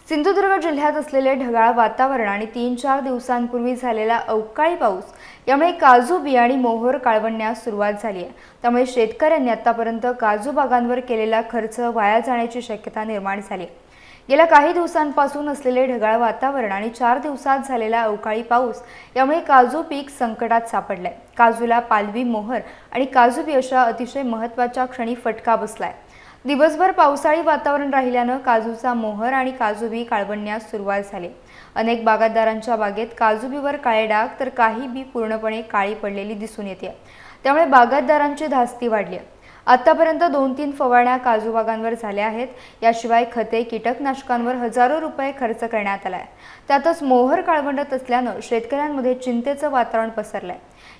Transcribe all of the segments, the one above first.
सिंधुदुर्ग जिल्ह्यात असलेले ढगाळ वातावरण आणि 3-4 दिवसांपूर्वी झालेला अवकाळी पाऊस यामुळे काजू बियाणी मोहर काळवण्यास सुरुवात झाली आहे। त्यामुळे शेतकऱ्यांनी आतापर्यंत काजू बागांवर केलेला खर्च वाया जाण्याची शक्यता निर्माण झाली आहे। गेल्या काही दिवसांपासून असलेले ढगाळ वातावरण आणि 4 दिवसात झालेला अवकाळी पाऊस यामुळे काजू पीक संकटात सापडले। काजूला पालवी मोहर आणि काजू बी अशा अतिशय महत्त्वाच्या क्षणी फटका बसलाय। दिवसभर पावसाळी वातावरण राहिल्याने काजूचा मोहर आणि काजू बी काळवण्यास सुरुवात झाली। अनेक बागायतदारांच्या बागेत काजू बीवर काळे डाग तर काही बी पूर्णपणे काळी पडलेली दिसून येते। त्यामुळे बागायतदारांची धास्ती वाढली आहे। आतापर्यंत 2-3 फवारण्या काजू बागांवर झाल्या आहेत। याशिवाय खते कीटकनाशकांवर हजारो रुपये खर्च करण्यात आलाय। त्यातच मोहर काळवंडत असल्याने शेतकऱ्यांमध्ये चिंतेचं वातावरण पसरलंय।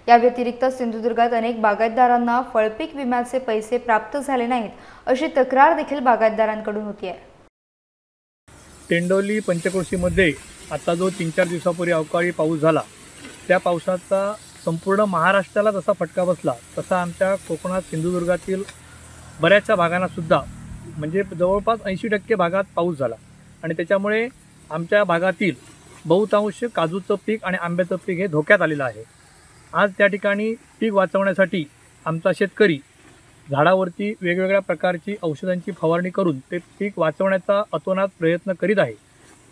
या व्यतिरिक्त सिंधुदुर्गात अनेक बागायतदारांना फळपीक विम्याचे पैसे प्राप्त झाले नाहीत अशी तक्रार देखील बागायतदारांकडून होती आहे। टेंडोली पंचक्रोशीमध्ये आता जो 3-4 दिवसापूर्वी अवकाळी पाऊस झाला, त्या पावसाचा संपूर्ण महाराष्ट्राला जसा फटका बसला तसा आमच्या कोकणात सिंधुदुर्गातील बऱ्याचशा भागांना सुद्धा म्हणजे जवळपास 80% भागात पाऊस झाला आणि त्याच्यामुळे आमच्या भागातील बहुतांश काजूचं पीक आणि आंब्याचं पीक हे धोक्यात आलेलं आहे। आज त्या ठिकाणी पीक वाचवण्यासाठी आमचा शेतकरी झाडावरती वेगवेगळ्या प्रकारची औषधांची फवारणी करून ते पीक वाचवण्याचा अतोनात प्रयत्न करीत आहे।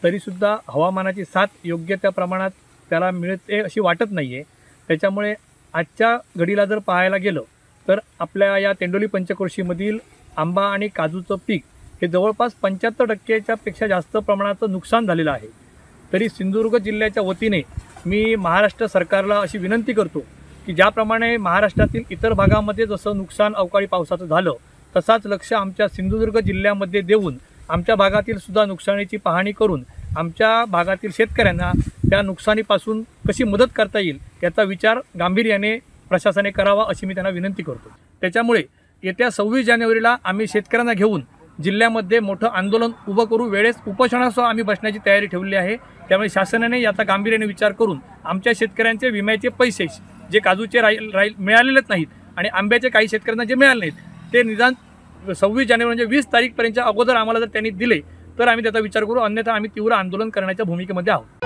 तरीसुद्धा हवामानाची साथ योग्य त्या प्रमाणात त्याला मिळते अशी वाटत नाही आहे। त्याच्यामुळे आजच्या घडीला जर पाहायला गेलं तर आपल्या या टेंडोली पंचक्रोशीमधील आंबा आणि काजूचं पीक हे जवळपास 75%च्या पेक्षा जास्त प्रमाणाचं नुकसान झालेलं आहे। तरी सिंधुदुर्ग जिल्ह्याच्या वतीने मी महाराष्ट्र सरकारला अशी विनंती करतो की ज्याप्रमाणे महाराष्ट्रातील इतर भागामध्ये जसं नुकसान अवकाळी पावसाचं झालं तसाच लक्ष आमच्या सिंधुदुर्ग जिल्ह्यामध्ये देऊन आमच्या भागातील सुद्धा नुकसानीची पाहणी करून आमच्या भागातील शेतकऱ्यांना त्या नुकसानीपासून कशी मदत करता येईल याचा विचार गांभीर्याने प्रशासनाने करावा अशी मी त्यांना विनंती करतो। त्याच्यामुळे येत्या 26 जानेवारीला आम्ही शेतकऱ्यांना घेऊन जिल्ह्यामध्ये मोठं आंदोलन उभं करू, वेळेस उपोषणासह आम्ही बसण्याची तयारी ठेवली आहे। त्यामुळे शासनाने याचा गांभीर्याने विचार करून आमच्या शेतकऱ्यांचे विम्याचे पैसे जे काजूचे मिळालेलेच नाहीत आणि आंब्याचे काही शेतकऱ्यांना जे मिळाले नाहीत ते निदान 26 जानेवारी म्हणजे 20 तारीखपर्यंतच्या अगोदर आम्हाला जर त्यांनी दिले तर आम्ही त्याचा विचार करू, अन्यथा आम्ही तीव्र आंदोलन करण्याच्या भूमिकेमध्ये आहोत।